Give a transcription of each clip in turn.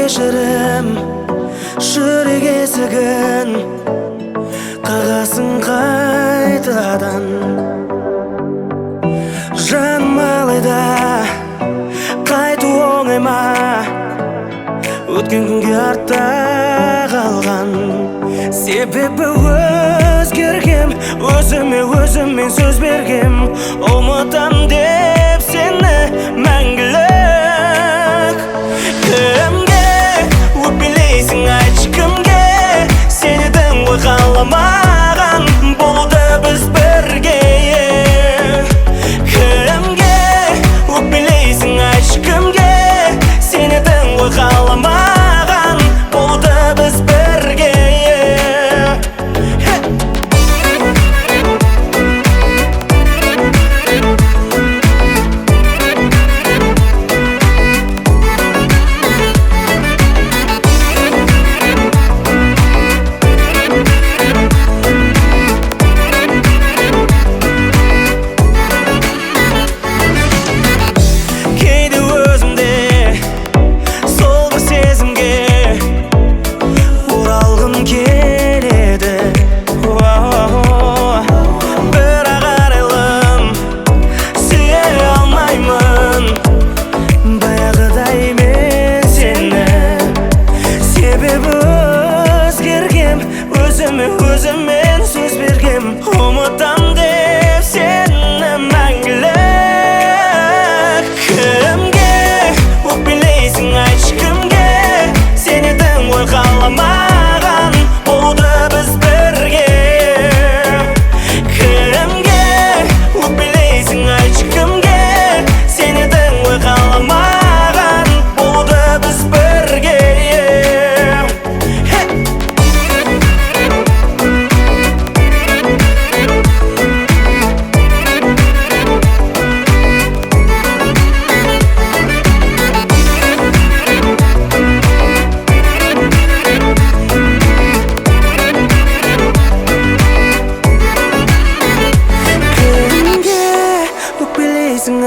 кешірім, жүрек есігін қағасың қайтадан. Жаным алайда қайту оңай ма, өткен күнге артта қалған. Себебі өзгергем, өзіме сөз бергем, ұмытам деп сені мәңгілік. Кімге өкпелейсің, айтшы кімге? Сен едің ғой қаламаған болуды біз бірге. Кімге өкпелейсің, айтшы кімге? Сен едің ғой қаламаған болуды біз бірге. Өзімен сөз бергем, ұмытам деп сені мәңгілік. Кімге өкпелейсің, айтшы кімге? Сен едің ғой қаламаған болуды біз бірге. Кімге өкпелейсің, айтшы кімге? Сен едің ғой қаламаған болуды біз бірге.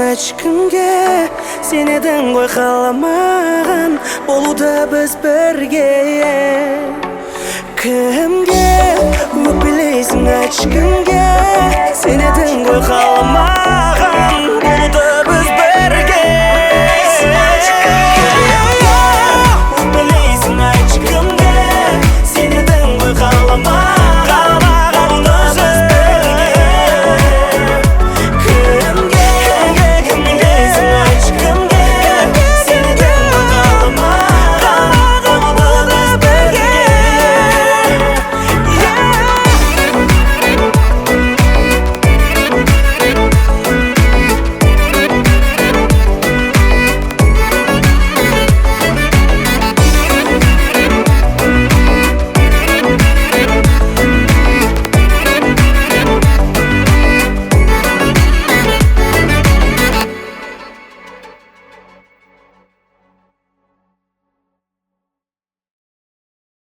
Айтшы кімге? Сен едің ғой қаламаған болуды біз бірге. Кімге өкпелейсің, айтшы кімге? Сен едің ғой қаламаған